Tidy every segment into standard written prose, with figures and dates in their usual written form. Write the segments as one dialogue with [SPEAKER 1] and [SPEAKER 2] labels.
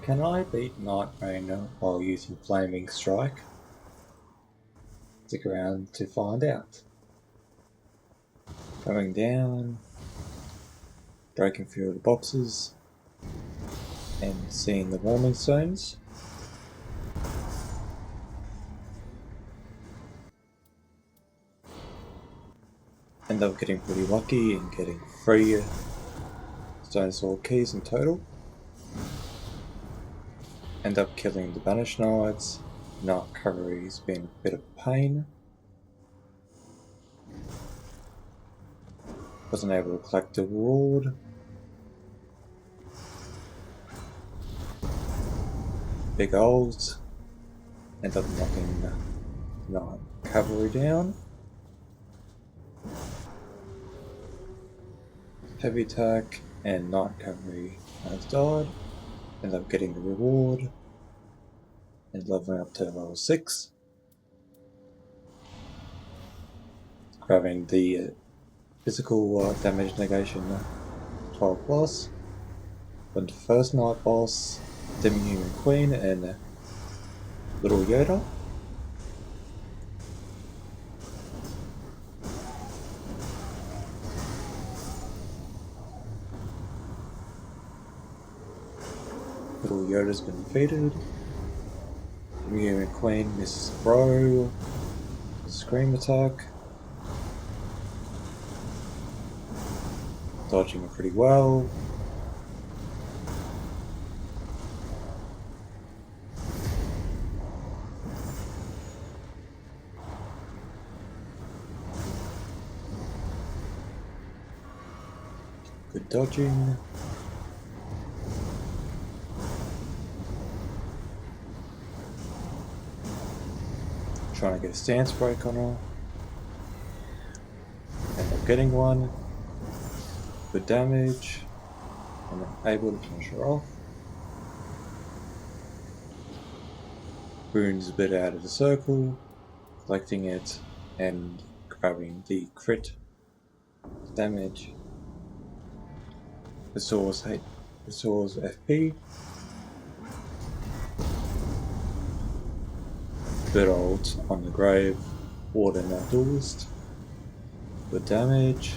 [SPEAKER 1] Can I beat Nightriegn while using Flaming Strike? Stick around to find out. Going down, breaking through the boxes, and seeing the warming stones. End up getting pretty lucky and getting 3 stone sword keys in total. End up killing the banished knights. Knight recovery's been a bit of a pain. Wasn't able to collect the reward. Big olds. End up knocking Knight cavalry down. Heavy attack and Knight cavalry has died. End up getting the reward and leveling up to level 6. Grabbing the physical damage negation 12 plus. Went to first Knight boss, Demi-Human Queen and Little Yoda. Little Yoda's been defeated. Demi-Human Queen misses throw. Scream attack. Dodging it pretty well. Good dodging. Trying to get a stance break on her. End up getting one. Good damage. And I'm able to finish her off. Rune's a bit out of the circle. Collecting it and grabbing the crit damage. Restores FP. Good old on the grave. Warden now duelist. Good damage.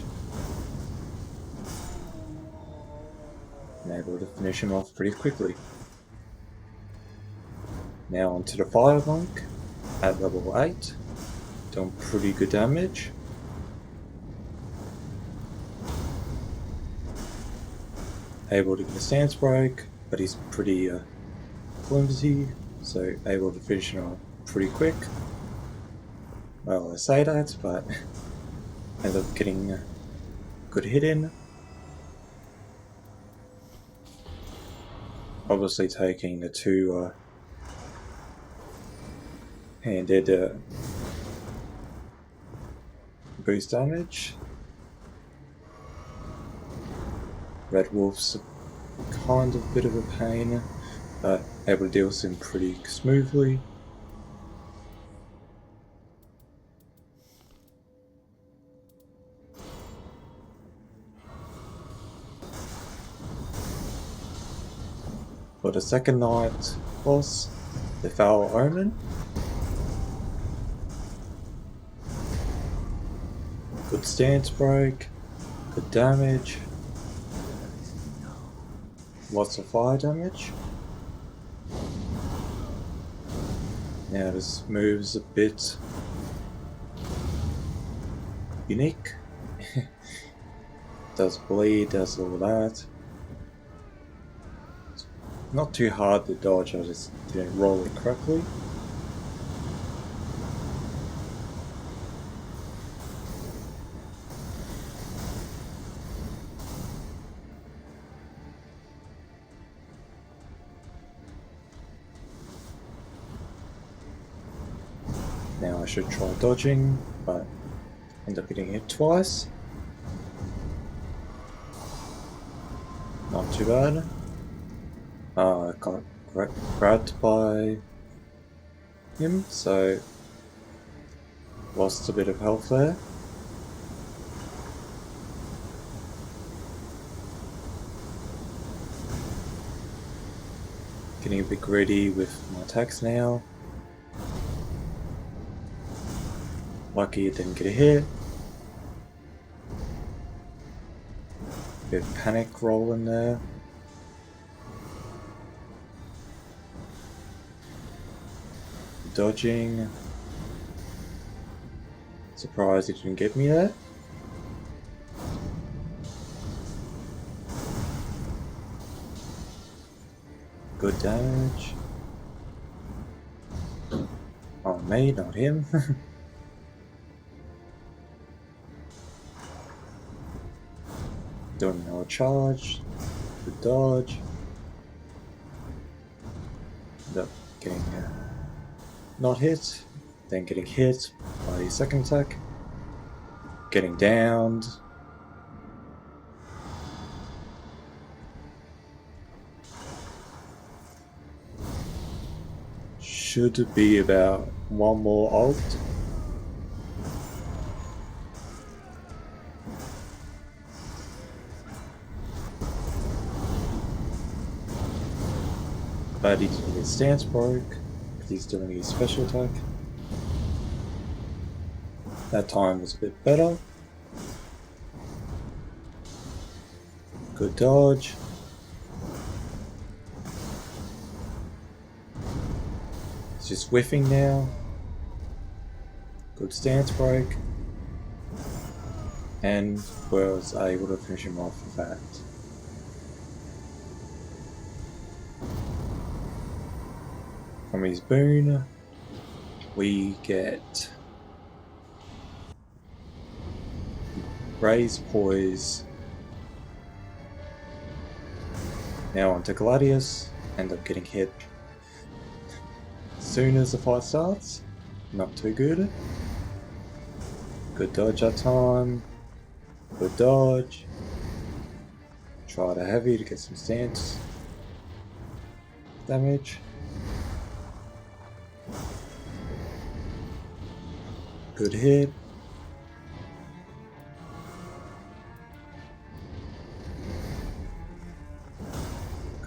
[SPEAKER 1] And able to finish him off pretty quickly. Now onto the Fire Monk at level 8. Doing pretty good damage. Able to get a stance break, but he's pretty flimsy, so able to finish him off pretty quick. Well, I say that, but end up getting a good hit in. Obviously taking the 2 handed boost damage. Red Wolf's kind of a bit of a pain, but able to deal with him pretty smoothly. For the second night boss, the Foul Omen. Good stance break, good damage. Lots of fire damage. Now this move's a bit unique. Does bleed, does all that. It's not too hard to dodge, I just didn't roll it correctly. Now I should try dodging, but end up getting hit twice. Not too bad. I got grabbed by him, so lost a bit of health there. Getting a bit greedy with my attacks now. Lucky it didn't get a hit. Bit of panic roll in there. Dodging. Surprised it didn't get me there. Good damage. On me, not him. Doing another charge. Good dodge. End up getting not hit, then getting hit by the second attack. Getting downed. Should be about one more ult. But he didn't get his stance broke, because he's doing his special attack. That time was a bit better. Good dodge. It's just whiffing now. Good stance break. And was able to finish him off with that. From his boon, we get Raise Poise. Now onto Gladius, end up getting hit as soon as the fight starts. Not too good. Good dodge that time. Good dodge. Try to heavy to get some stance damage. Good hit.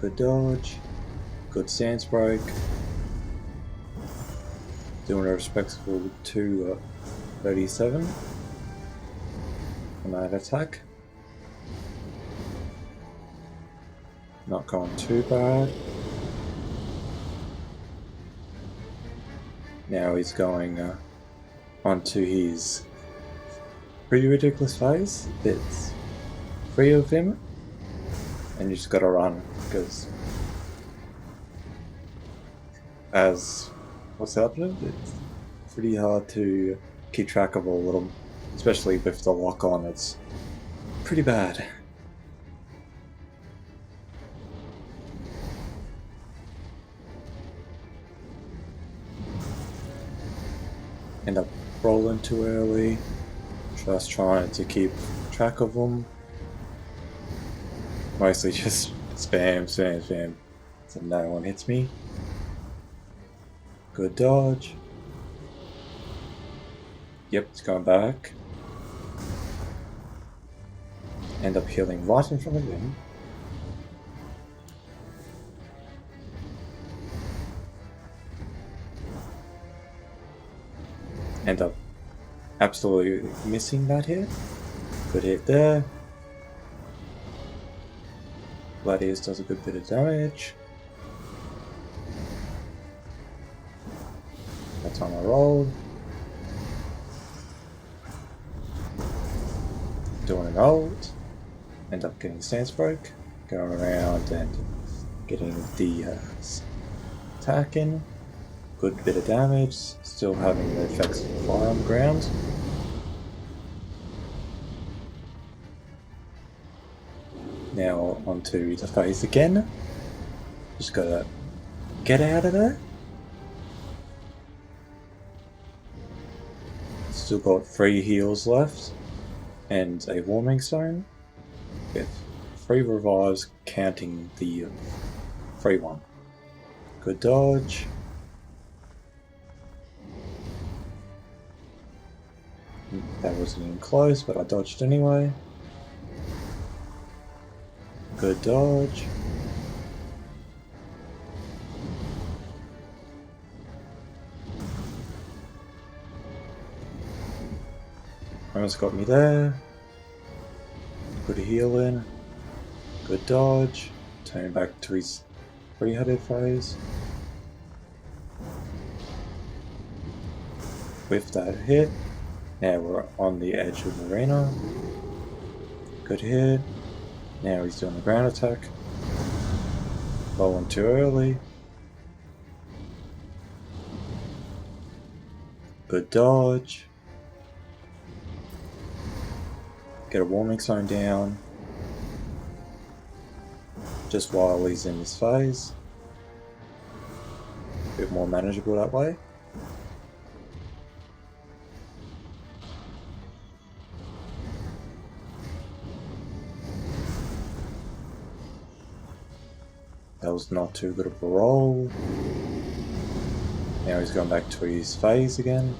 [SPEAKER 1] Good dodge. Good stance break. Doing a respectable 237 on that attack. Not going too bad. Now he's going onto his pretty ridiculous phase. It's free of him, and you just gotta run, because as what's happening, it's pretty hard to keep track of all of them, especially with the lock on. It's pretty bad. End up rolling too early, just trying to keep track of them. Mostly just spam, so no one hits me. Good dodge. Yep, it's going back. End up healing right in front of him. End up absolutely missing that hit. Good hit there. Gladius does a good bit of damage. That time I rolled. Doing an ult. End up getting stance break. Going around and getting the attack in. Good bit of damage. Still having the effects of fire on the ground. Now onto the phase again. Just gotta get out of there. Still got 3 heals left and a warming stone with 3 revives, counting the free one. Good dodge. That wasn't even close, but I dodged anyway. Good dodge. Almost got me there. Good heal in. Good dodge. Turn back to his three-headed phase. With that hit, now we're on the edge of the arena. Good hit. Now he's doing a ground attack. Rolling too early. Good dodge. Get a warming zone down. Just while he's in this phase. A bit more manageable that way. That was not too good of a roll. Now he's going back to his phase again.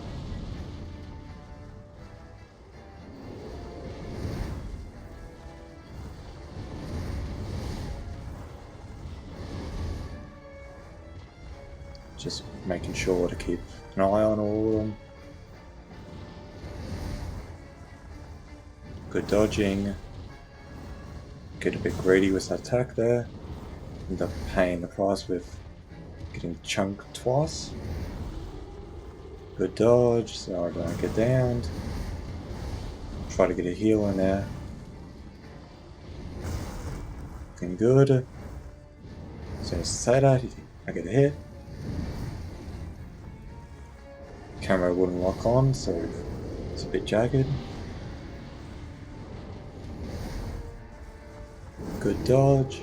[SPEAKER 1] Just making sure to keep an eye on all of them. Good dodging. Get a bit greedy with that attack there. End up paying the price with getting chunked twice. Good dodge, so I don't get downed. Try to get a heal in there. Looking good. So to say that, I get a hit. Camera wouldn't lock on, so it's a bit jagged. Good dodge.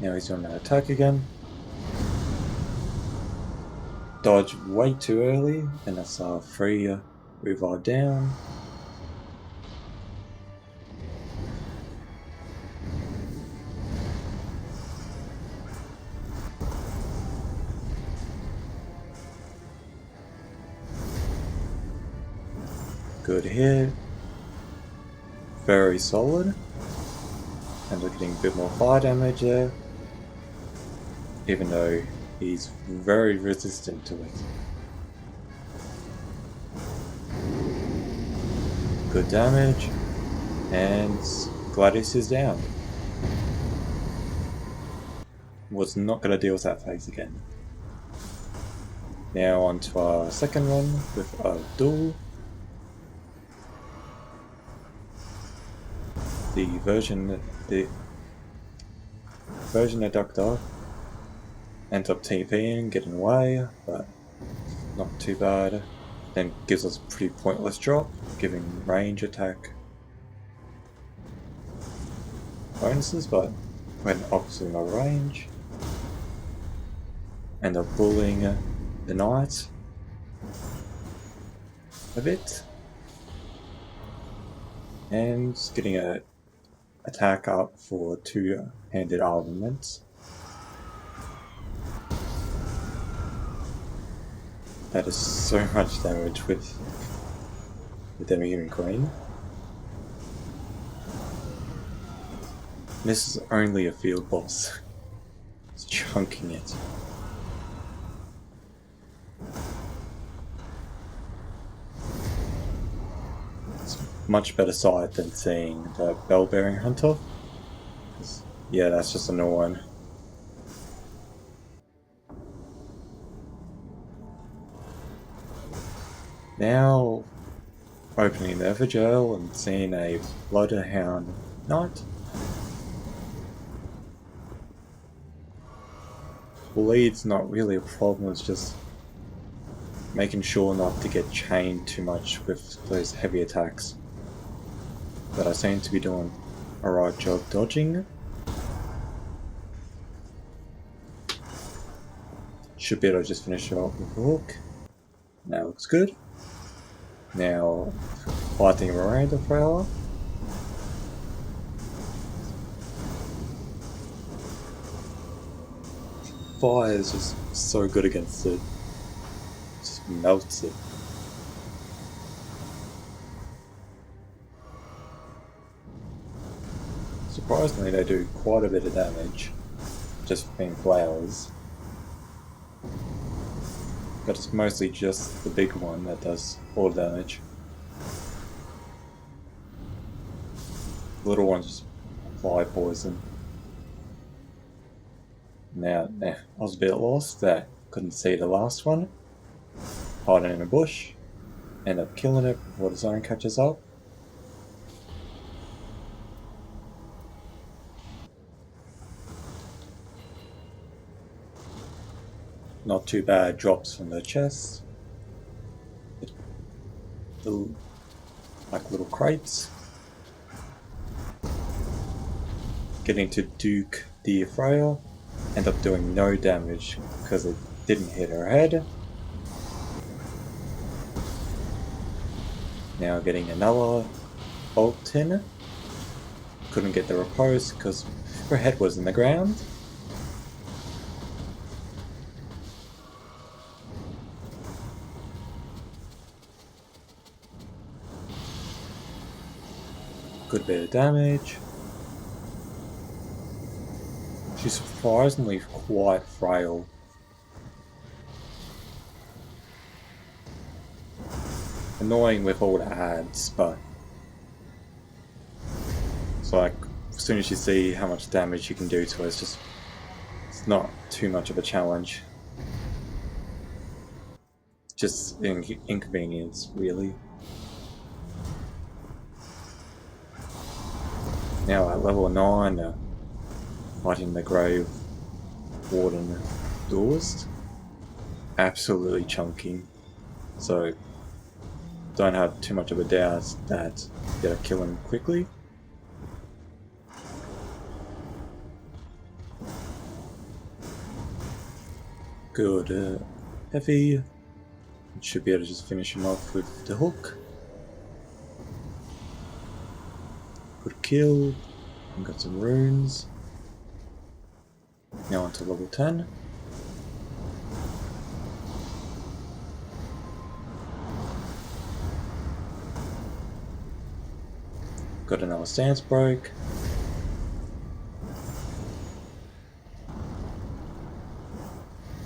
[SPEAKER 1] Now he's on that attack again. Dodge way too early, and that's our free revive down. Good hit. Very solid. And we're getting a bit more fire damage there. Even though he's very resistant to it. Good damage. And Gladius is down. Was not going to deal with that phase again. Now on to our second one with Adel. The version of Doctor ends up TPing, getting away, but not too bad. Then gives us a pretty pointless drop, giving range attack bonuses, but went obviously no range. End up bullying the knight a bit, and getting a attack up for two-handed armaments. That is so much damage with them even green. This is only a field boss. It's chunking it. It's a much better sight than seeing the bell-bearing hunter. Yeah, that's just annoying. Now, opening the Evergel and seeing a Bloodhound Knight. Bleed's not really a problem, it's just making sure not to get chained too much with those heavy attacks. But I seem to be doing a right job dodging. Should be able to just finish it off with a hook. Now looks good. Now fighting around the flower. Fire is just so good against it. Just melts it. Surprisingly, they do quite a bit of damage, just being flowers. But it's mostly just the big one that does all the damage. Little ones just apply poison. Now, I was a bit lost that couldn't see the last one. Hiding in a bush. End up killing it before the zone catches up. Not too bad drops from the chest. Like little crates. Getting to Duke the Freya. End up doing no damage because it didn't hit her head. Now getting another bolt tin. Couldn't get the repose because her head was in the ground. Good bit of damage. She's surprisingly quite frail. Annoying with all the ads, but it's like as soon as you see how much damage you can do to her, it's not too much of a challenge. Just inconvenience, really. Now at level 9, fighting the Grave Warden Duelist. Absolutely chunking. So don't have too much of a doubt that you gotta kill him quickly. Good heavy. Should be able to just finish him off with the hook. Good kill. And got some runes. Now onto level 10. Got another stance break.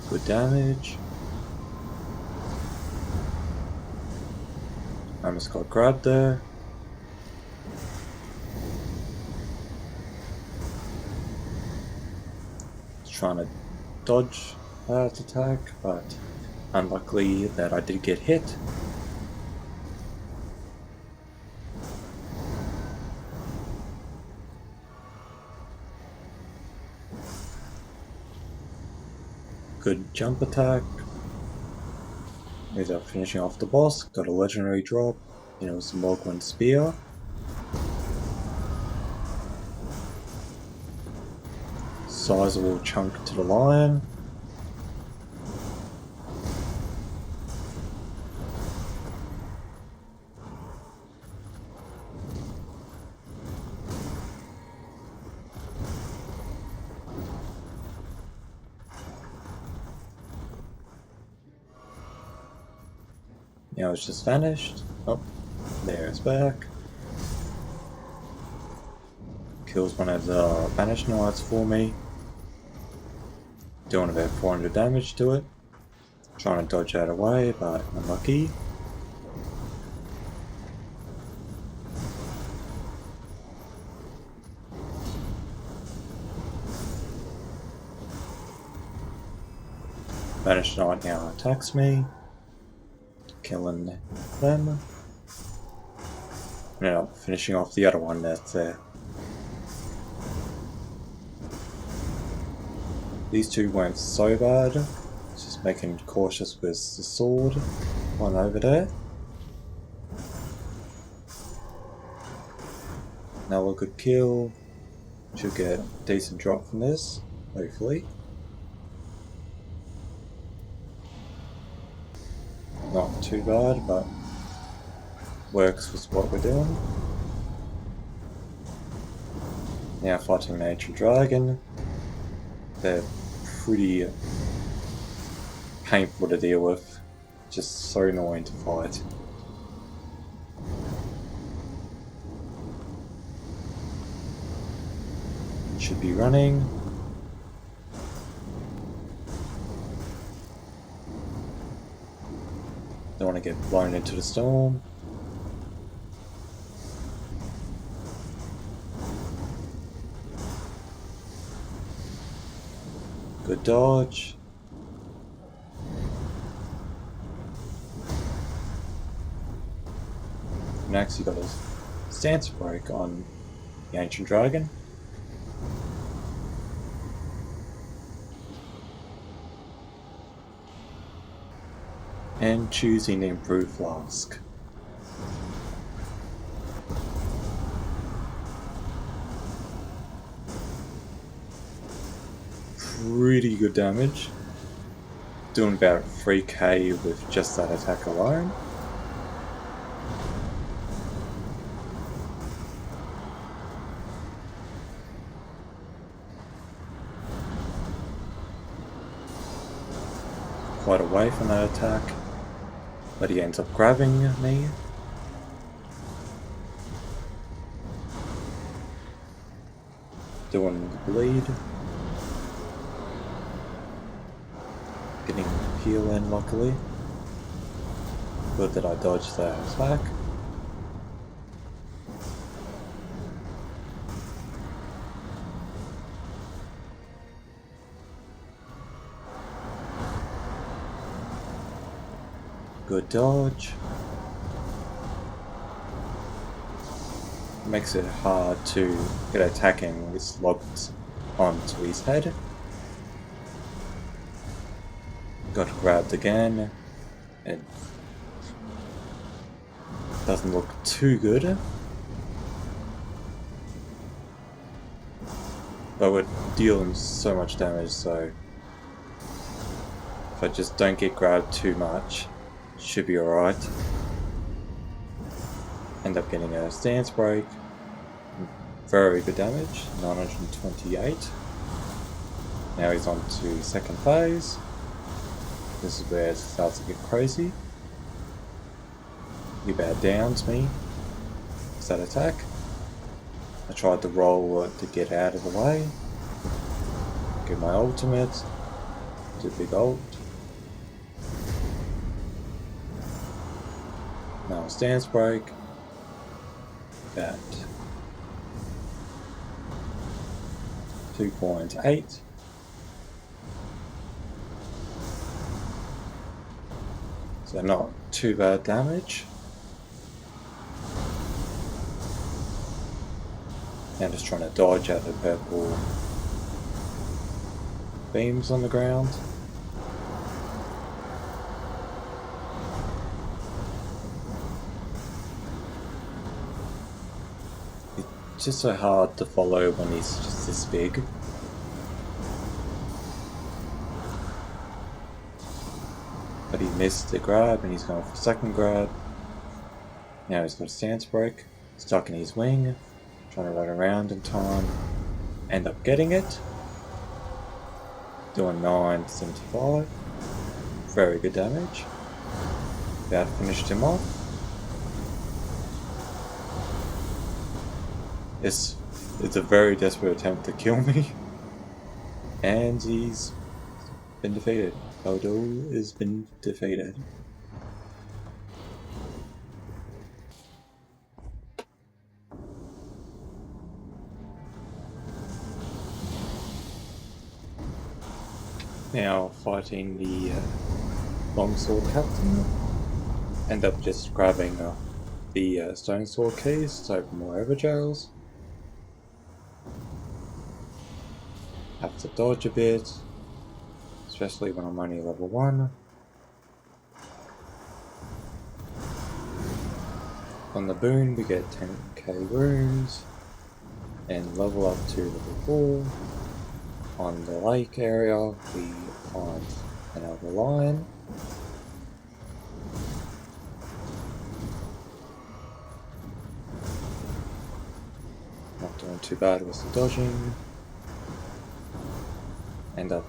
[SPEAKER 1] Good damage. Almost got grabbed there. Trying to dodge that attack, but unluckily that I did get hit. Good jump attack. Ended up finishing off the boss. Got a legendary drop. It was the Mogwin Spear. Sizable chunk to the lion. Now it's just vanished. Oh, there it's back. Kills one of the banished knights for me. Doing about 400 damage to it. Trying to dodge out away, but unlucky. Banished knight now attacks me. Killing them. Now finishing off the other one that's there. These two weren't so bad. Just making cautious with the sword. One over there. Another good kill. Should get a decent drop from this, hopefully. Not too bad, but works with what we're doing. Now fighting Nightriegn. They're pretty painful to deal with. Just so annoying to fight. Should be running. Don't want to get blown into the storm. Good dodge. Next he got his stance break on the Ancient Dragon. And choosing the improved flask. Pretty good damage. Doing about 3k with just that attack alone. Quite away from that attack, but he ends up grabbing me. Doing the bleed. Getting heal in luckily. Good that I dodged that attack. Good dodge. Makes it hard to get attacking when it's locked onto his head. Got grabbed again. It doesn't look too good. But we're dealing so much damage, so if I just don't get grabbed too much, should be alright. End up getting a stance break. Very good damage, 928. Now he's on to second phase. This is where it starts to get crazy. He about downs me. Is that attack? I tried to roll to get out of the way. Get my ultimate. Do big ult. Now stance break. About 2.8. So not too bad damage. Now just trying to dodge out the purple beams on the ground. It's just so hard to follow when he's just this big. But he missed the grab and he's going for second grab. Now he's got a stance break, stuck in his wing, trying to run around in time, end up getting it. Doing 975. Very good damage. About finished him off. It's a very desperate attempt to kill me. And he's been defeated. Adel has been defeated. Now fighting the longsword captain. End up just grabbing the stone sword keys to open more overjails. Have to dodge a bit, especially when I'm only level 1. On the boon we get 10k wounds and level up to level 4. On the lake area we find another lion. Not doing too bad with the dodging. End up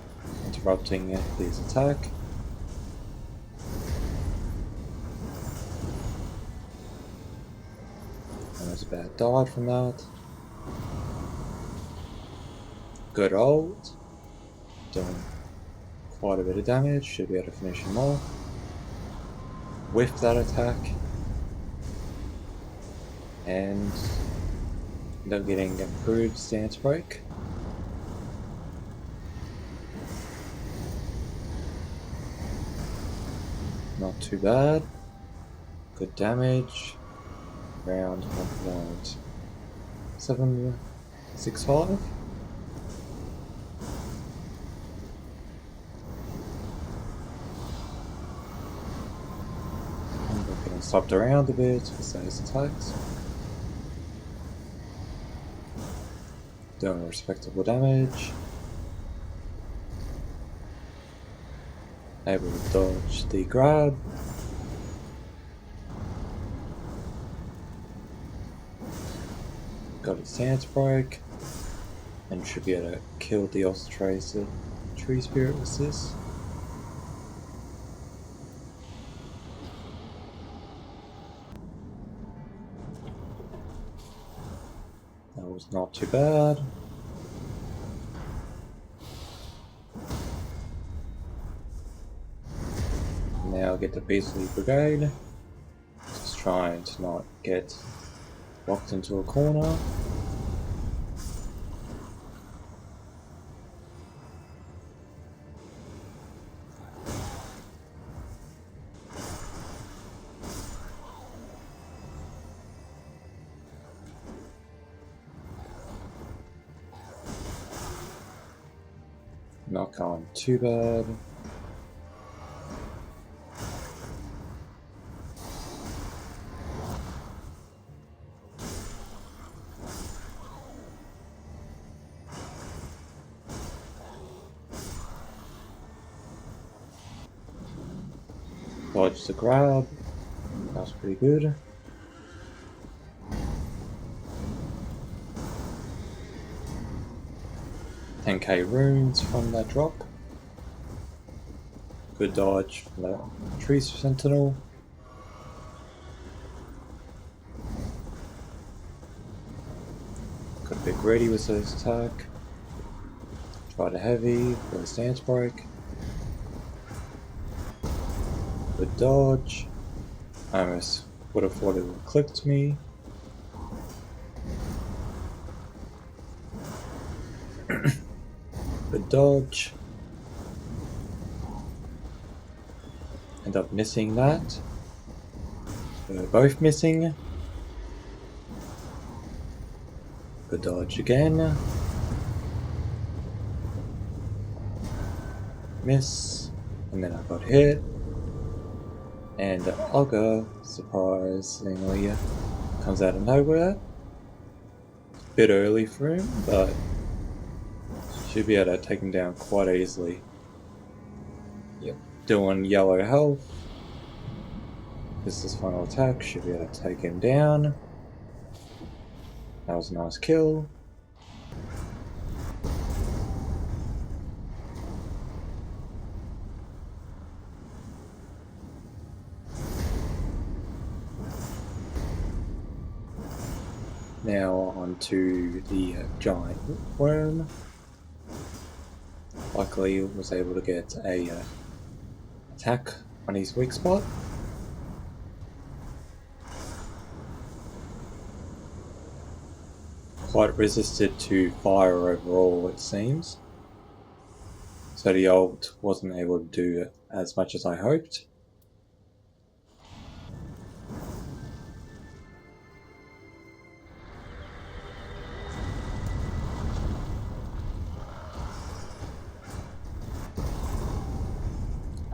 [SPEAKER 1] interrupting his attack. Almost about died from that. Good ult. Doing quite a bit of damage. Should be able to finish him off. Whiff that attack. And end up getting improved stance break. Not too bad. Good damage. Around 1.765. And we're getting stopped around a bit with those attacks. Doing respectable damage. Able to dodge the grab. Got a stance break. And should be able to kill the Ostracer tree spirit with this. That was not too bad. Now get the Beastly Brigade. Just trying to not get locked into a corner. Not going too bad. Dodge the grab. That was pretty good. $10k runes from that drop. Good dodge from that tree sentinel. Got a bit greedy with his attack. Tried a heavy for a stance break. Good dodge. I almost would have thought it would have clipped me. Good dodge. End up missing that. We're both missing. Good dodge again. Miss. And then I got hit. And Olga, surprisingly, comes out of nowhere. Bit early for him, but should be able to take him down quite easily. Yep, doing yellow health. This is his final attack, should be able to take him down. That was a nice kill. Now onto the giant worm. Luckily was able to get a attack on his weak spot. Quite resisted to fire overall, it seems. So the ult wasn't able to do as much as I hoped.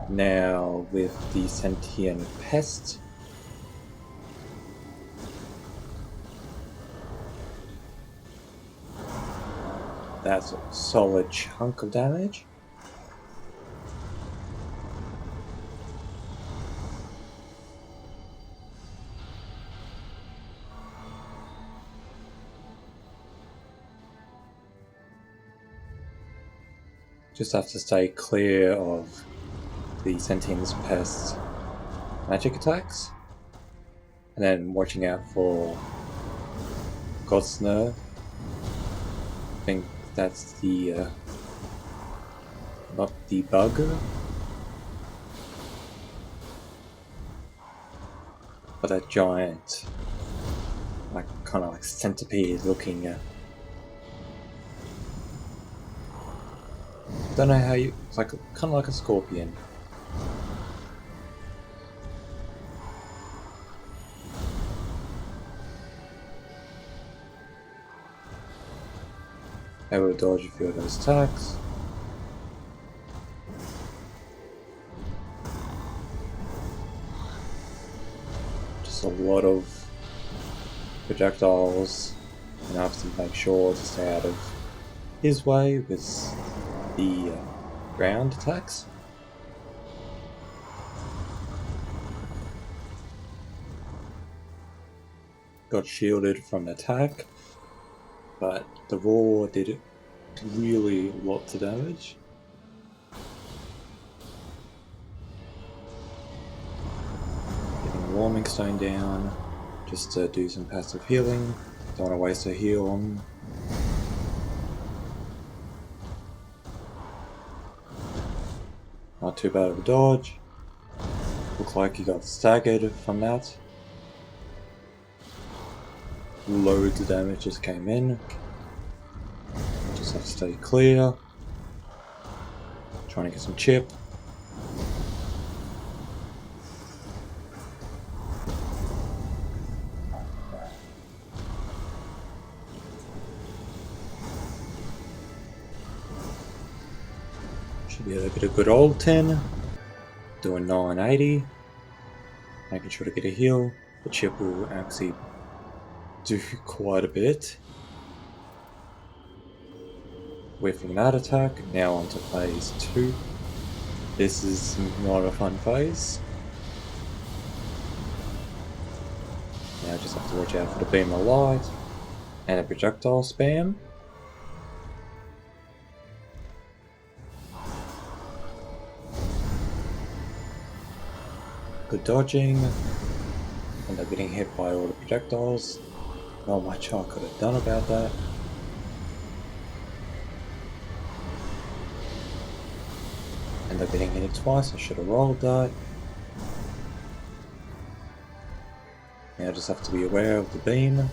[SPEAKER 1] Now with the sentient pest. That's a solid chunk of damage. Just have to stay clear of the sentient pest's magic attacks. And then watching out for Gnoster. I think that's the not the bug, but that giant, like kind of like centipede looking. Don't know how you. It's like kind of like a scorpion. able to dodge a few of those attacks. Just a lot of projectiles, and I have to make sure to stay out of his way with the ground attacks. Got shielded from attack, but the roar did really lots of damage. Getting a warming stone down just to do some passive healing. Don't want to waste a heal on. Not too bad of a dodge. Looks like he got staggered from that. Loads of damage just came in. Just have to stay clear. Trying to get some chip. Should be a bit of good old 10. Doing 980. Making sure to get a heal. The chip will actually do quite a bit. Whiffing that attack. Now onto phase 2. This is not a fun phase. Now I just have to watch out for the beam of light and a projectile spam. Good dodging. End up getting hit by all the projectiles. Not much I could have done about that. End up getting hit twice, I should have rolled that. Now I just have to be aware of the beam.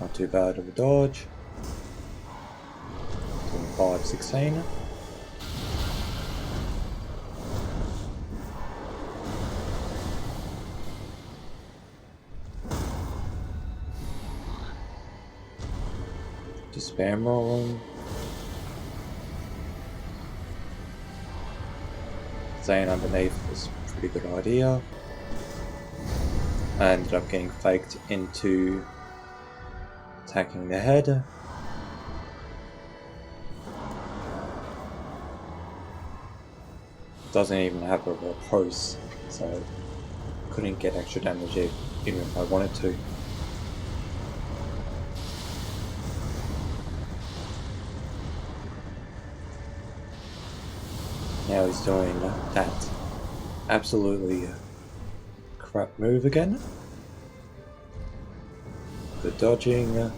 [SPEAKER 1] Not too bad of a dodge. Doing 516. Just spam rolling. Staying underneath was a pretty good idea. I ended up getting faked into attacking the head. Doesn't even have a repulse, so couldn't get extra damage even if I wanted to. Now he's doing that absolutely crap move again. The dodging,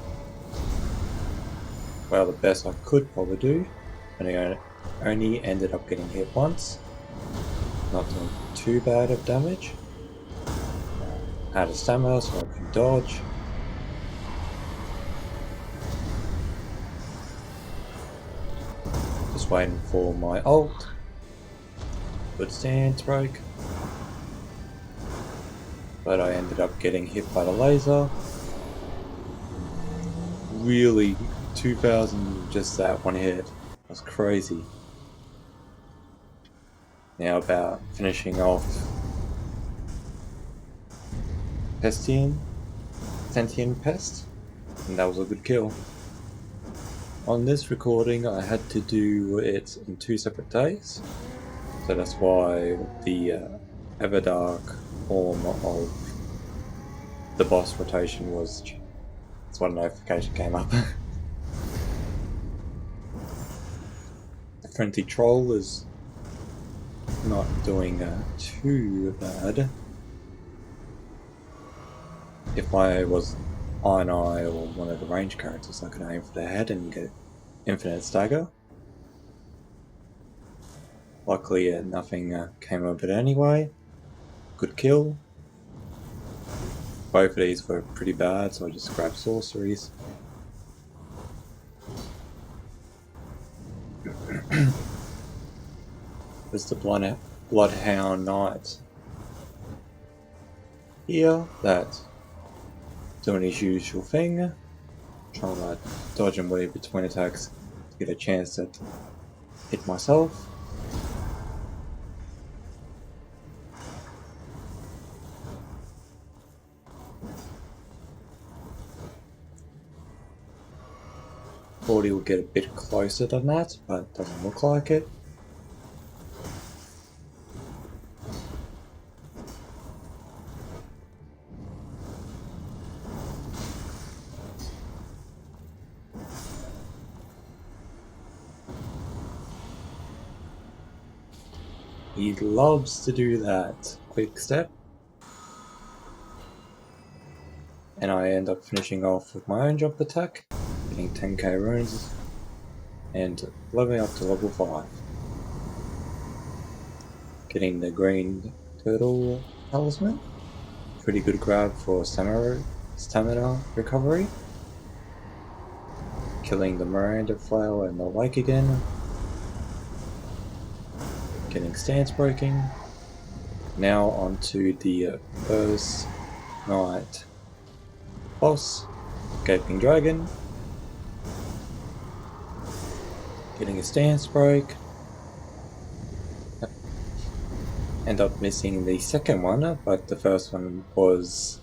[SPEAKER 1] well, the best I could probably do, and I only ended up getting hit once. Not doing too bad of damage. Out of stamina, so I can dodge. Just waiting for my ult. Good stance break. But I ended up getting hit by the laser. Really, 2000 just that one hit. That's crazy. Now about finishing off Sentient Pest, and that was a good kill. On this recording I had to do it in 2 separate days, so that's why the Everdark form of the boss rotation was... That's why the notification came up. The Frenzy Troll is not doing too bad. If I was Iron Eye or one of the range characters, I could aim for the head and get infinite stagger. Luckily nothing came of it anyway. Good kill. Both of these were pretty bad, so I just grabbed sorceries. There's the Bloodhound Knight here that doing his usual thing, trying to dodge and weave between attacks to get a chance at hit myself. Thought he would get a bit closer than that, but doesn't look like it. He loves to do that. Quick step. And I end up finishing off with my own jump attack, getting 10k runes, and leveling up to level 5. Getting the green turtle talisman. Pretty good grab for stamina recovery. Killing the Miranda flower in the lake again. Getting stance breaking. Now onto the first night boss, Gaping Dragon. Getting a stance break. End up missing the second one, but the first one was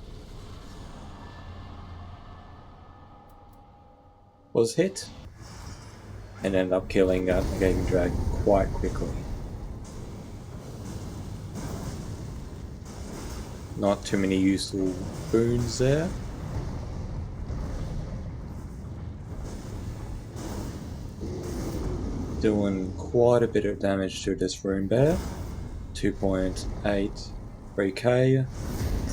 [SPEAKER 1] hit, and ended up killing the Gaping Dragon quite quickly. Not too many useful boons there. Doing quite a bit of damage to this rune bear. 2.83k,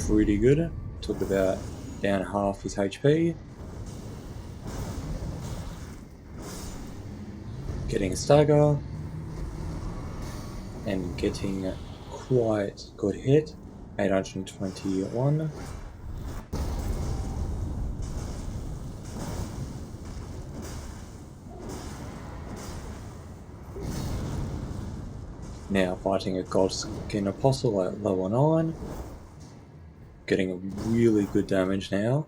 [SPEAKER 1] pretty good. Took about down half his HP. Getting a stagger and getting quite good hit. 821. Now fighting a Godskin Apostle at level 9. Getting really good damage now.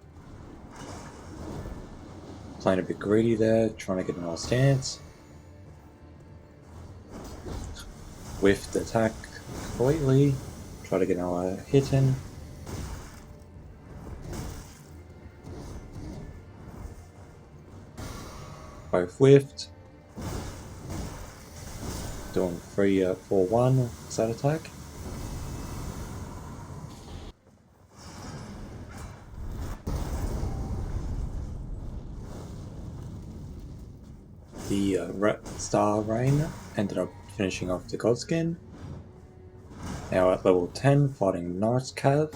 [SPEAKER 1] Playing a bit greedy there, trying to get a nice stance. Whiffed the attack completely. Try to get another hit in. Both whiffed. Doing 3-4-1 that attack. The Star Rain ended up finishing off the Godskin. Now at level 10, fighting Nightriegn.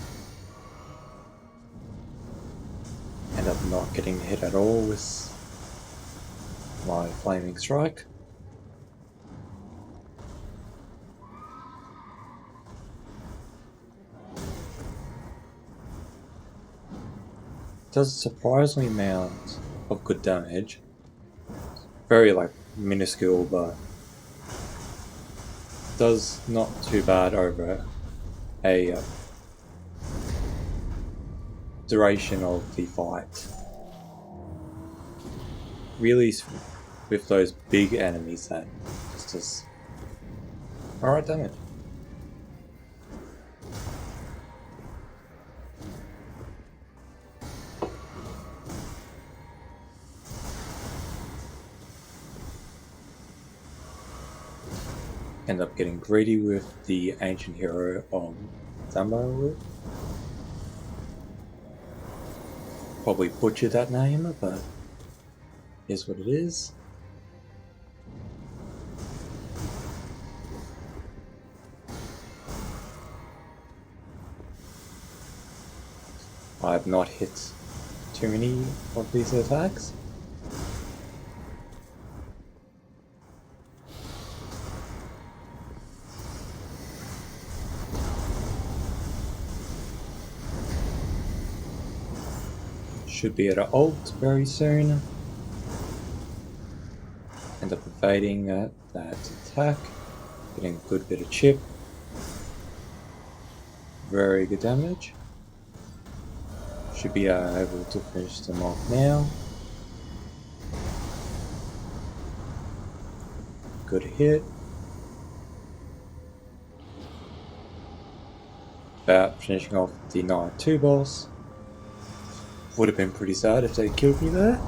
[SPEAKER 1] End up not getting hit at all with my Flaming Strike. Does a surprisingly amount of good damage. Very minuscule, but does not too bad over a duration of the fight. Really, with those big enemies, that just does alright damage. End up getting greedy with the ancient hero of Zambo. Probably butchered that name, but is what it is. I have not hit too many of these attacks. Should be at an ult very soon. End up evading that attack, getting a good bit of chip. Very good damage. Should be able to finish them off now. Good hit. About finishing off the Night 2 boss. Would have been pretty sad if they killed me there.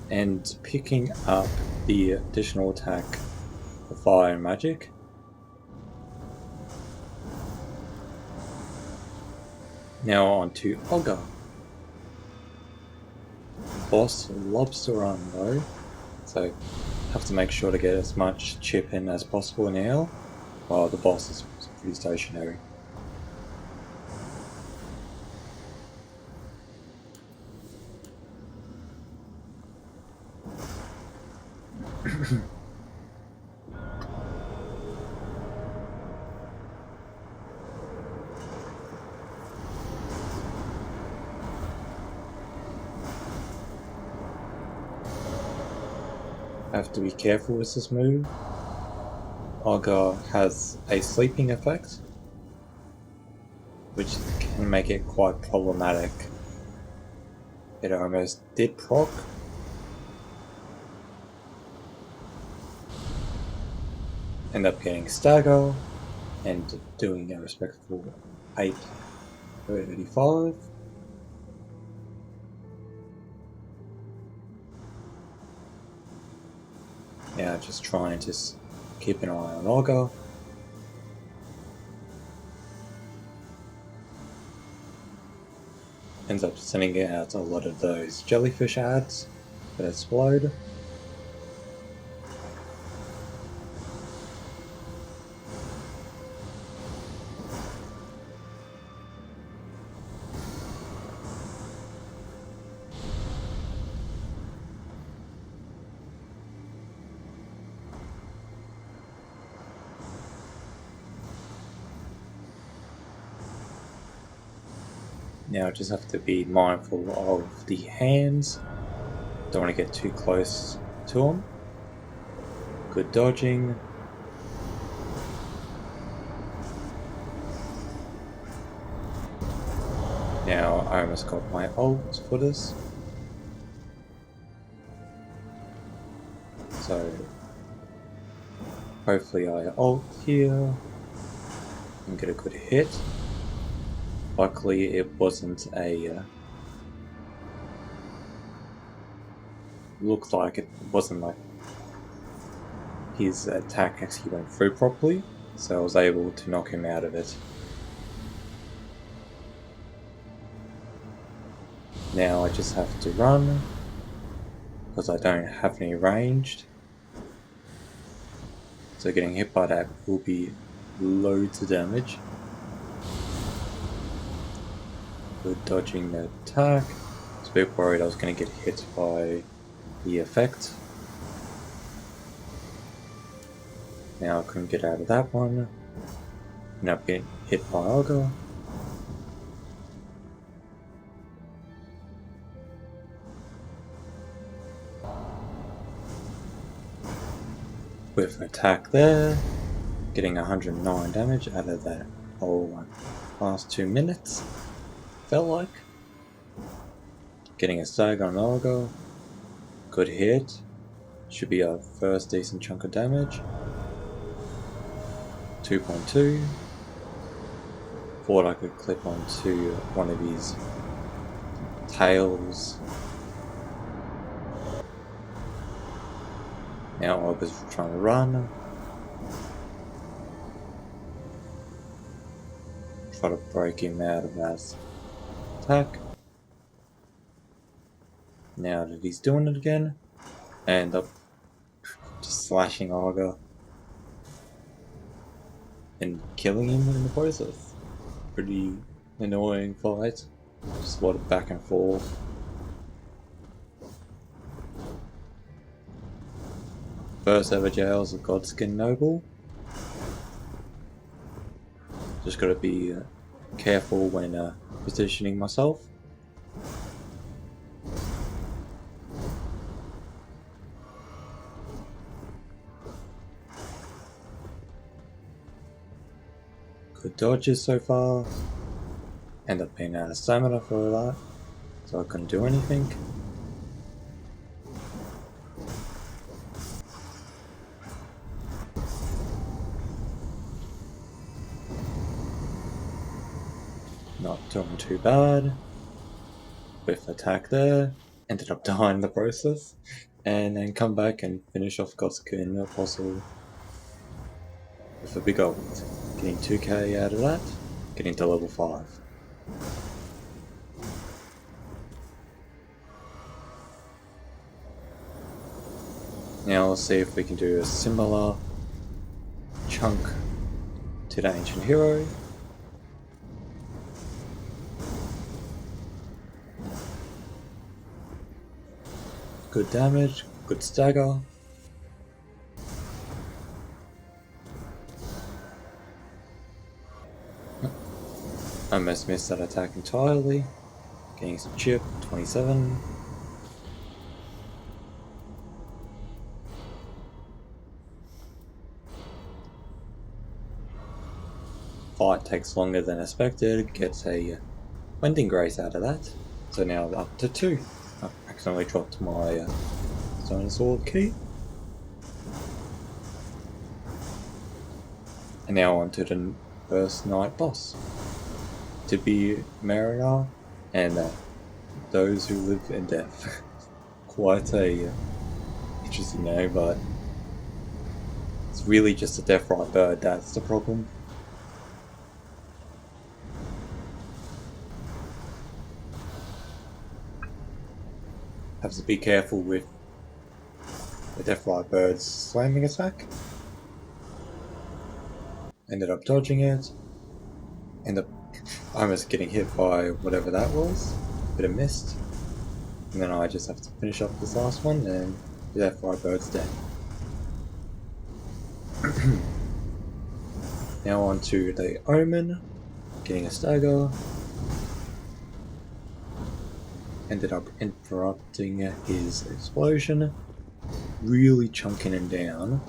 [SPEAKER 1] And picking up the additional attack of Fire and Magic. Now on to Ogre. Boss loves to run though, so have to make sure to get as much chip in as possible now, while the boss is pretty stationary. Have to be careful with this move. Ogre has a sleeping effect, which can make it quite problematic. It almost did proc. End up getting stagger and doing a respectful 8/35. Now just trying to keep an eye on Ogre. Ends up sending out a lot of those jellyfish ads that explode. Now just have to be mindful of the hands. Don't want to get too close to them. Good dodging. Now I almost got my ult for this. So hopefully I ult here and get a good hit. Luckily it wasn't a... looked like it wasn't like his attack actually went through properly, so I was able to knock him out of it. Now I just have to run, because I don't have any ranged. So getting hit by that will be loads of damage. Good dodging the attack. I was a bit worried I was going to get hit by the effect. Now I couldn't get out of that one. Ended up getting hit by Ogre. With an attack there, getting 109 damage out of that whole last 2 minutes, felt like. Getting a stag on Ogre, good hit, should be our first decent chunk of damage. 2.2. Thought I could clip onto one of his tails. Now I was trying to run. Try to break him out of that attack. Now that he's doing it again, I end up just slashing Ogre and killing him in the process. Pretty annoying fight. Just a lot of back and forth. First ever jails of Godskin Noble. Just gotta be careful when positioning myself. Good dodges so far. End up being out of stamina for that, so I couldn't do anything. Not doing too bad. With attack there, ended up dying in the process, and then come back and finish off Gotsukin Apostle with a big ult. Getting 2k out of that, getting to level 5. Now let's see if we can do a similar chunk to the Ancient Hero. Good damage, good stagger. I almost missed that attack entirely. Getting some chip, 27. Fight takes longer than expected, gets a Wending Grace out of that. So now up to 2. I accidentally dropped my Stone Sword key. And now on to the first night boss. To be Mariner and those who live in death. Quite a interesting name, but it's really just a Deathrite bird, that's the problem. Have to be careful with the Deathrite bird's slamming attack. Ended up dodging it. Ended up almost getting hit by whatever that was. Bit of mist. And then I just have to finish off this last one and the Deathrite bird's dead. Now on to the Omen. Getting a stagger. Ended up interrupting his explosion, really chunking him down.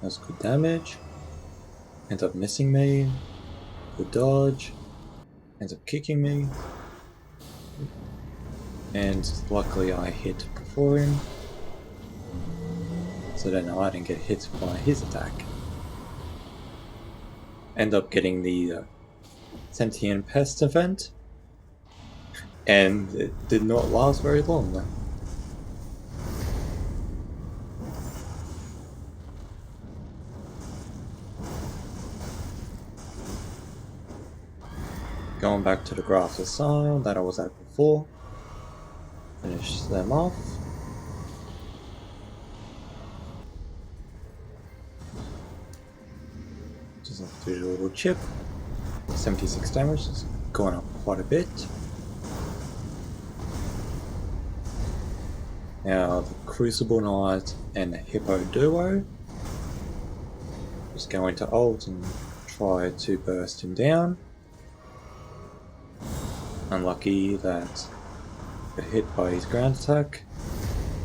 [SPEAKER 1] That's good damage. Ends up missing me. Good dodge. Ends up kicking me. And luckily I hit before him. So then I didn't get hit by his attack. End up getting the Sentient Pest event, and it did not last very long. Going back to the Grafter style that I was at before, finish them off. Just have to do a little chip. 76 damage, is going up quite a bit. Now the Crucible Knight and the Hippo duo. Just going to ult and try to burst him down. Unlucky that got hit by his ground attack.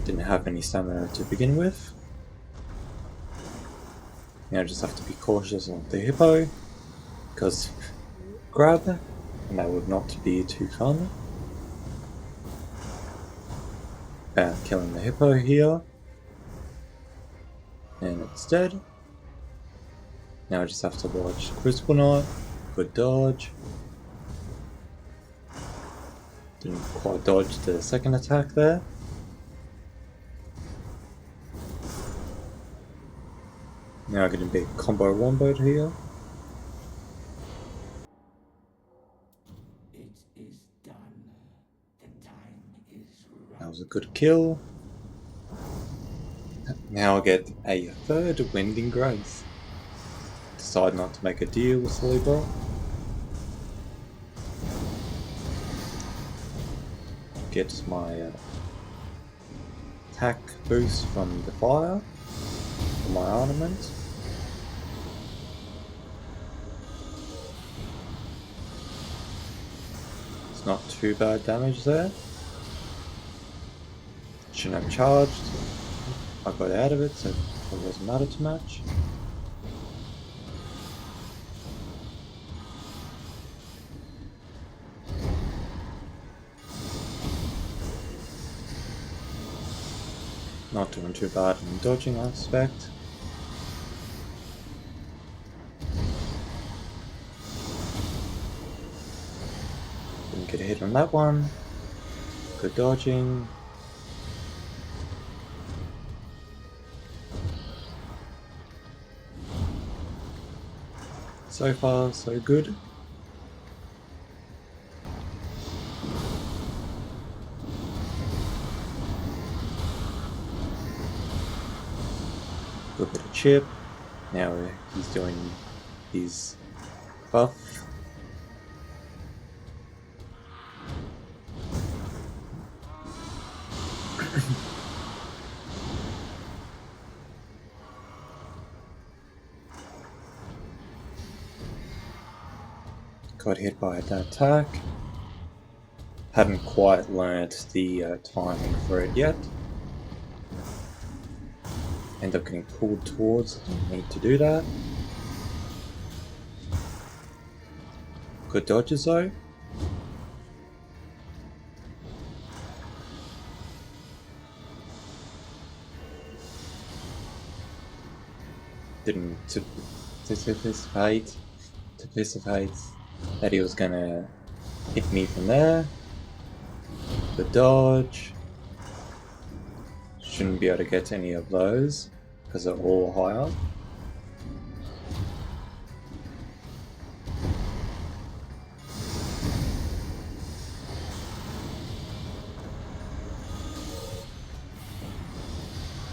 [SPEAKER 1] Didn't have any stamina to begin with. Now I just have to be cautious on the Hippo, because grab, and that would not be too fun. Killing the Hippo here, and it's dead. Now I just have to watch Crucible Knight, good dodge. Didn't quite dodge the second attack there. Now I'm getting a big combo womboed here.
[SPEAKER 2] It is done. The time is right.
[SPEAKER 1] That was a good kill. Now I get a third Wending Grace. Decide not to make a deal with Libra. Get my attack boost from the fire for my ornament. It's not too bad damage there. Shouldn't have charged. I got out of it, so it doesn't matter too much. Not doing too bad in the dodging aspect. Didn't get a hit on that one. Good dodging. So far, so good. Good bit of chip. Now he's doing his buff. Got hit by that attack. Hadn't quite learnt the timing for it yet. End up getting pulled towards, didn't need to do that. Good dodges though. Didn't anticipate that he was gonna hit me from there. The dodge. Shouldn't be able to get any of those because they're all higher.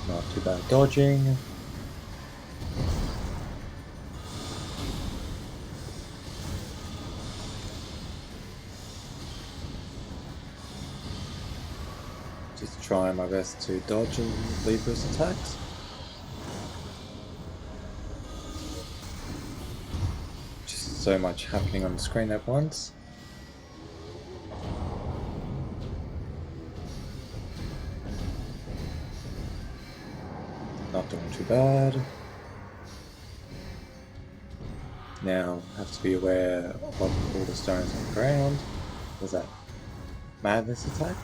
[SPEAKER 1] Not too bad dodging. Just trying my best to dodge Libra's attacks. Just so much happening on the screen at once. Not doing too bad. Now have to be aware of all the stones on the ground. Was that madness attack?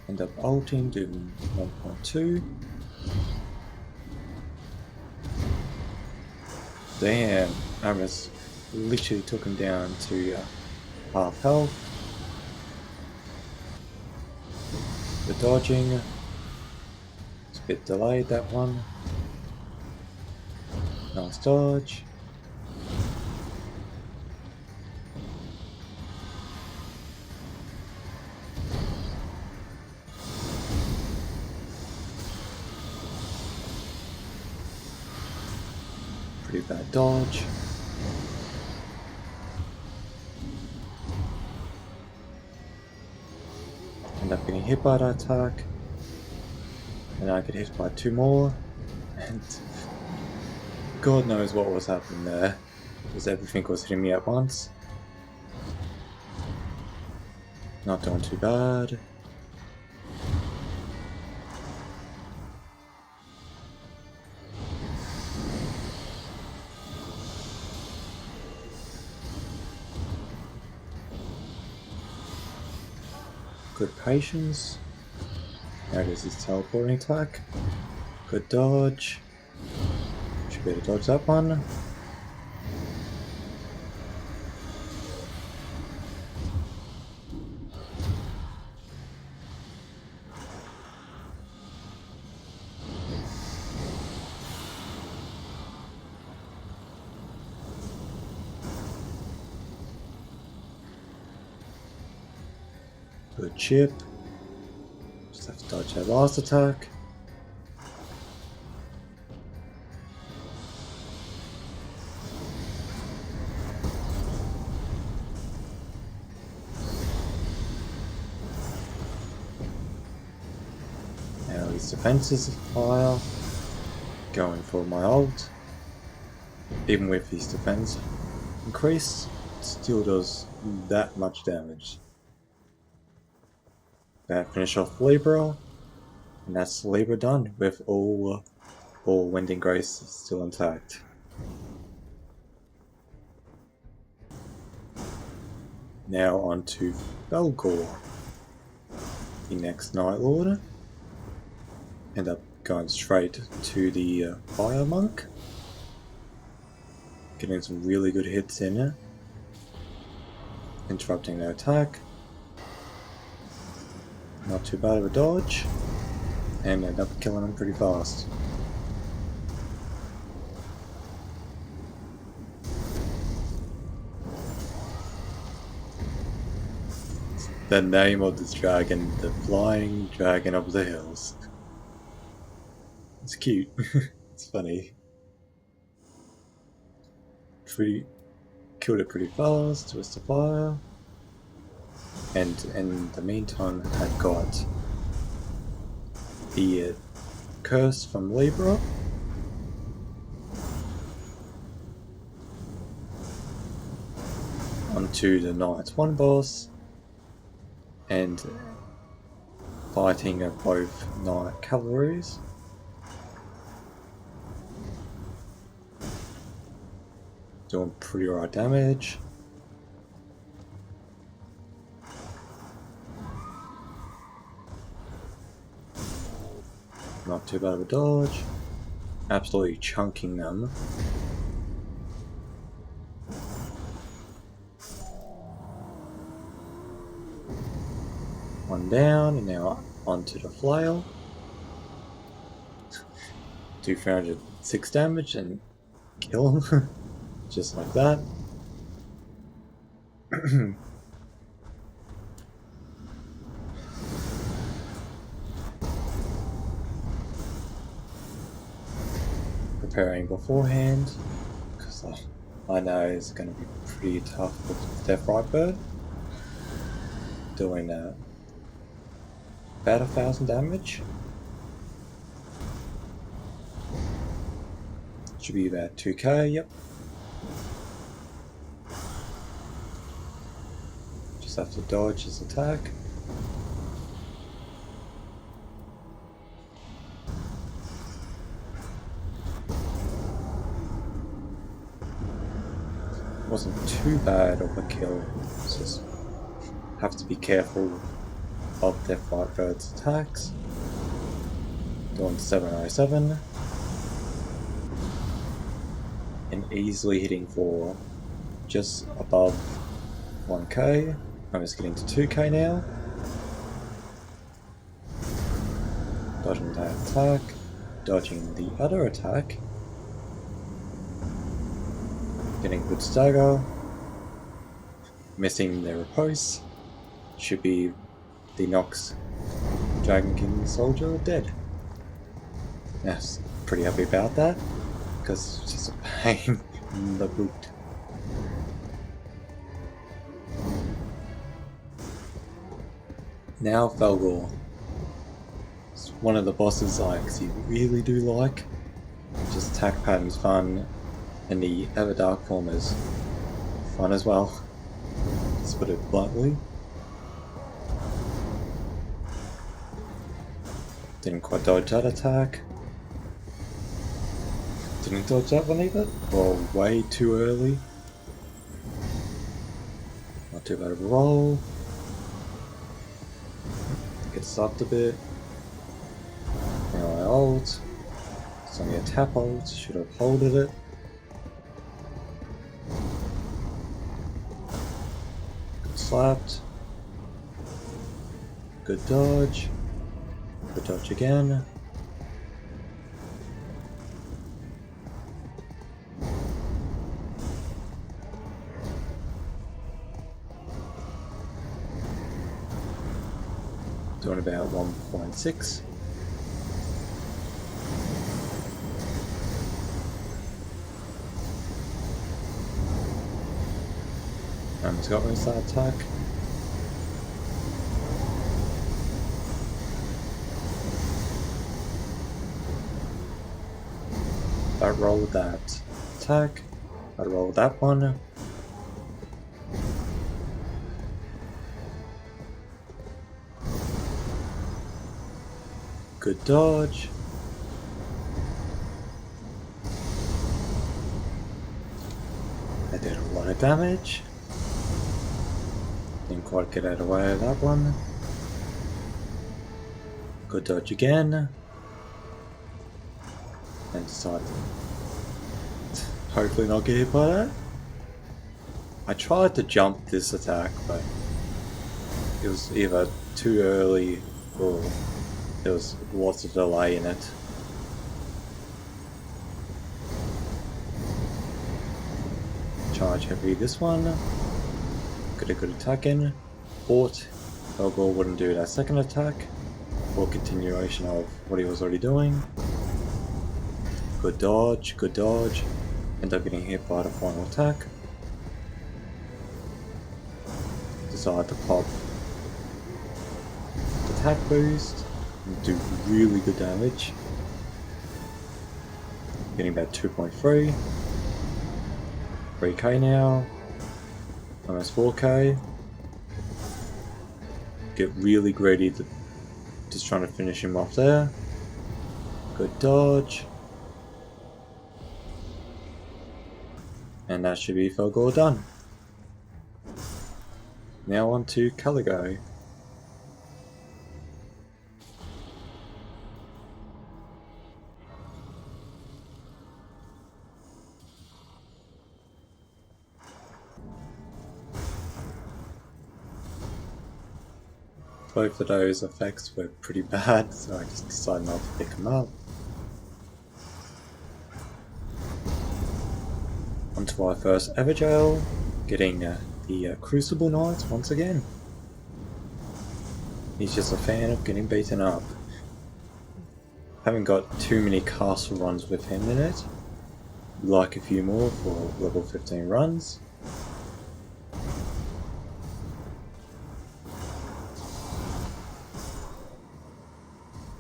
[SPEAKER 1] End up ulting, doing 1.2. Damn, Aramis literally took him down to half health. The dodging, it's a bit delayed, that one. Nice dodge. Pretty bad dodge. End up getting hit by that attack. And I get hit by two more. And God knows what was happening there. Because everything was hitting me at once. Not doing too bad. Good patience. There it is, his teleporting attack. Good dodge. Should be able to dodge that one. Good chip. Just have to dodge that last attack. Now his defense is higher. Going for my ult. Even with his defense increased, it still does that much damage. That finish off Libra. And that's Libra done with all Wind and Grace still intact. Now on to Fulghor, the next Night Lord. End up going straight to the Fire Monk, getting some really good hits in it, interrupting their attack. Not too bad of a dodge, and end up killing them pretty fast. The name of this dragon, the Flying Dragon of the Hills. It's cute. It's funny. Killed it pretty fast, Twist of Fire. And in the meantime had got the curse from Libra. Onto the Knight's 1 boss. And fighting both Knight Cavalries. Doing pretty alright damage. Not too bad of a dodge. Absolutely chunking them. One down, and now onto the flail. Do 306 damage and kill him. Just like that. Preparing beforehand, because I know it's going to be pretty tough with Death Brightbird. Doing about 1,000 damage. Should be about 2k, yep. Just have to dodge his attack. Wasn't too bad of a kill, it's just have to be careful of their Brightbird's attacks. Doing 707. And easily hitting for just above 1k. I'm just getting to 2k now. Dodging that attack. Dodging the other attack. Getting good stagger. Missing their riposte. Should be the Nox Dragon King Soldier dead. Yes, pretty happy about that, because it's just a pain in the boot. Now Fulghor. It's one of the bosses I actually really do like. Just attack pattern's fun, and the Ever Dark form is fun as well. Let's put it bluntly. Didn't quite dodge that attack. Didn't dodge that one either. Or way too early. Not too bad of a roll. Get sucked a bit. Now I ult. It's only a tap ult. Should have holded it. Good slapped. Good dodge. Good dodge again. Doing about 1.6. Almost got rid of that attack. I rolled that attack. I rolled that one. Good dodge. I did a lot of damage. Didn't quite get out of the way of that one. Good dodge again. And decide to hopefully not get hit by that. I tried to jump this attack, but it was either too early or there was lots of delay in it. Charge heavy this one. Get a good attack in. Thought Fulghor wouldn't do that second attack, or continuation of what he was already doing. Good dodge, good dodge. End up getting hit by the final attack. Decide to pop attack boost and do really good damage. Getting about 2.3. 3k now. Almost 4k. Get really greedy, just trying to finish him off there. Good dodge. And that should be Fulghor done. Now on to Caligo. Both of those effects were pretty bad, so I just decided not to pick them up. Onto our first ever jail, getting the Crucible Knights once again. He's just a fan of getting beaten up. Haven't got too many castle runs with him in it. Like a few more for level 15 runs.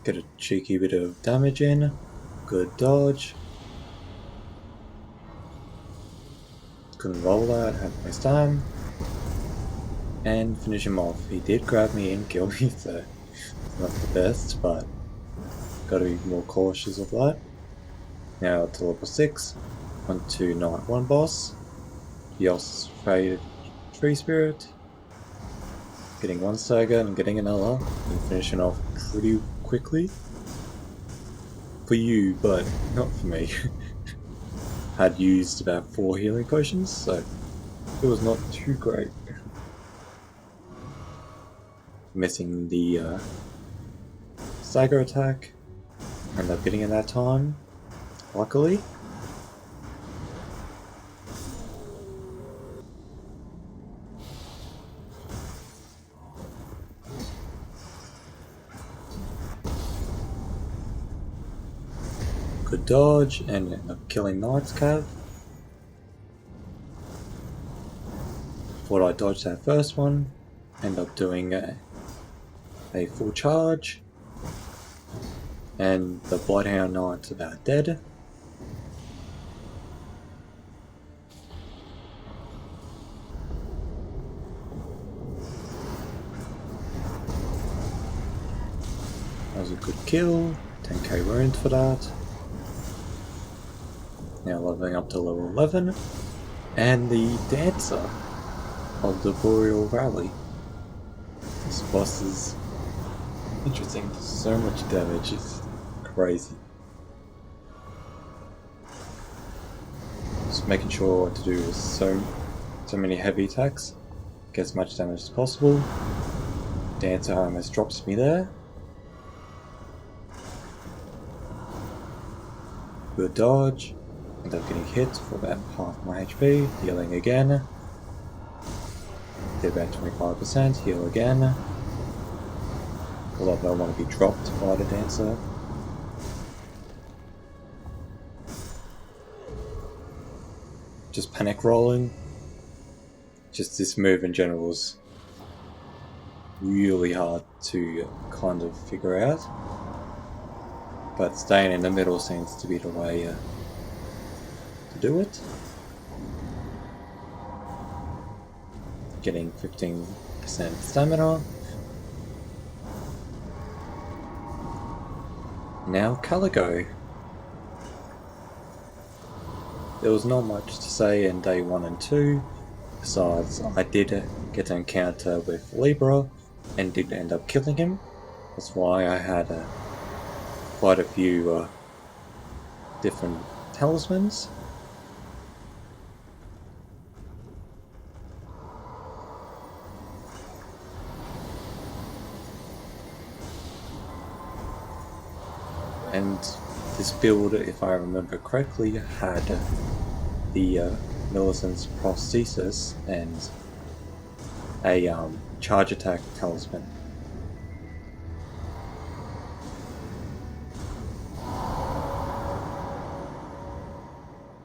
[SPEAKER 1] Get a cheeky bit of damage in. Good dodge. Couldn't roll that, had to waste time. And finish him off. He did grab me and kill me, so it's not the best, but gotta be more cautious of that. Now to level 6. Onto Night 1 boss. He also faded Tree Spirit. Getting one stagger and getting another. And finishing off pretty quickly. For you, but not for me. Had used about 4 healing potions, so it was not too great. Missing the stagger attack. Ended up getting it that time, luckily. Good dodge and end up killing Knight's Cav. Thought I dodged that first one. End up doing a full charge. And the Bloodhound Knight's about dead. That was a good kill. 10k wound for that. Now leveling up to level 11. And the Dancer of the Boreal Valley. This boss is interesting. So much damage. It's crazy. Just making sure what to do is so many heavy attacks. Get as much damage as possible. Dancer almost drops me there. Good dodge. End up getting hit for about half my HP. Healing again. Did about 25%. Heal again. Although I don't want to be dropped by the Dancer. Just panic rolling. Just this move in general is really hard to kind of figure out. But staying in the middle seems to be the way to do it. Getting 15% stamina. Now Caligo. There was not much to say in day 1 and 2, besides I did get an encounter with Libra and did end up killing him. That's why I had quite a few different talismans. And this build, if I remember correctly, had the Millicent's prosthesis and a charge attack talisman.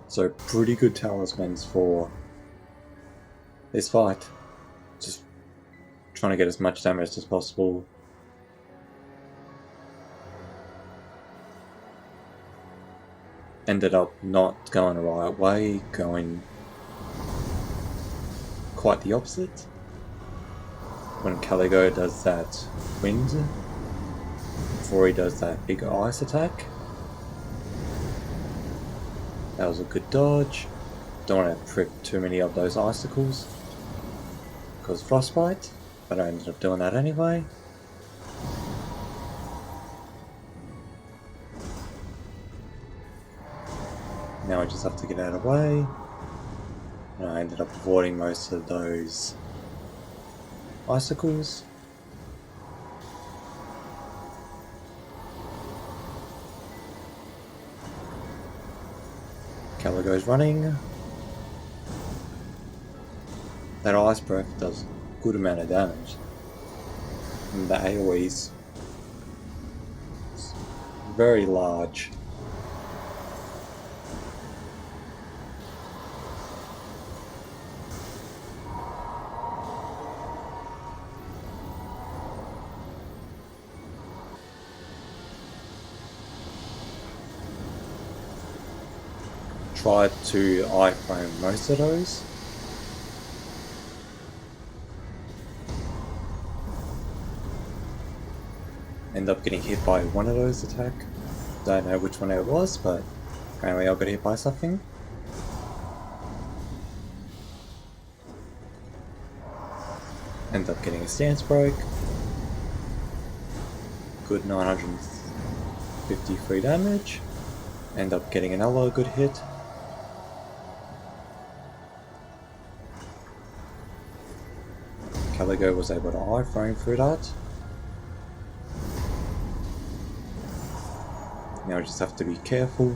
[SPEAKER 1] So pretty good talismans for this fight. Just trying to get as much damage as possible. Ended up not going the right way, going quite the opposite. When Caligo does that wind, before he does that big ice attack. That was a good dodge. Don't want to trip too many of those icicles, cause frostbite, but I ended up doing that anyway. Now I just have to get out of the way. And I ended up avoiding most of those icicles. Caligo's running. That ice breath does a good amount of damage. And the AoE's very large. Tried to iframe most of those. End up getting hit by one of those attack. Don't know which one it was, but apparently I got hit by something. End up getting a stance break. Good 953 damage. End up getting another good hit. Caligo was able to iframe through that. Now we just have to be careful.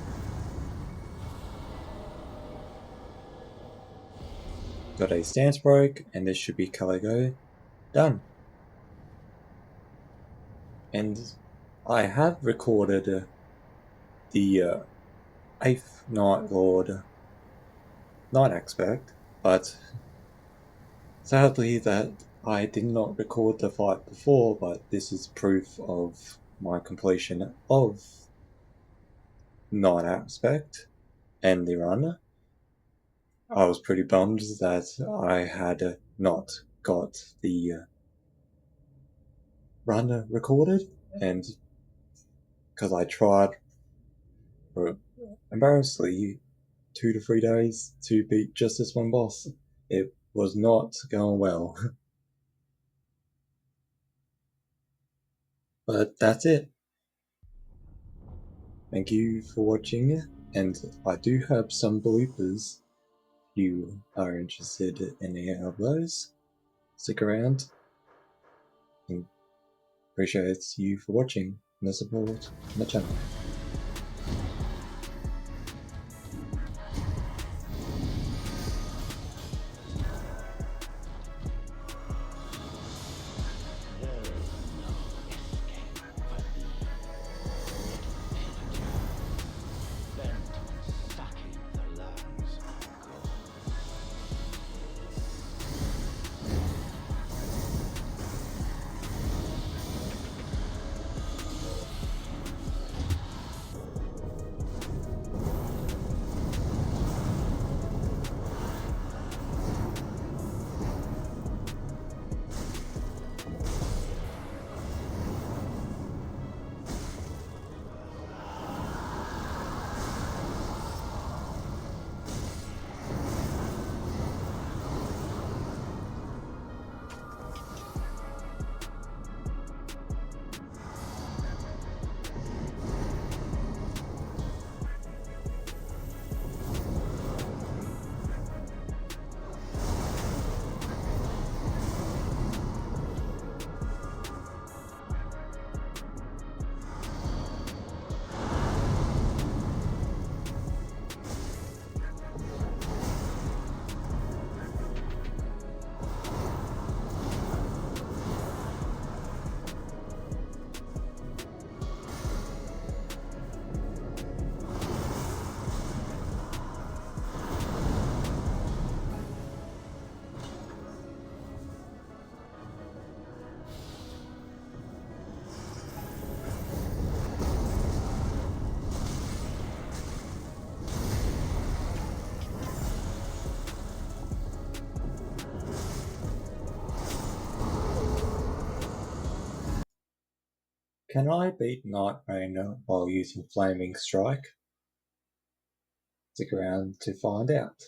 [SPEAKER 1] Got a stance break, and this should be Caligo done. And I have recorded the 8th Night Lord Night Aspect, but sadly that I did not record the fight before, but this is proof of my completion of Night Aspect and the run. I was pretty bummed that I had not got the run recorded, and because I tried for embarrassingly 2 to 3 days to beat just this one boss, it was not going well. But that's it. Thank you for watching, and I do have some bloopers. If you are interested in any of those, stick around. And appreciate you for watching and the support on the channel. Can I beat Nightriegn while using Flaming Strike? Stick around to find out.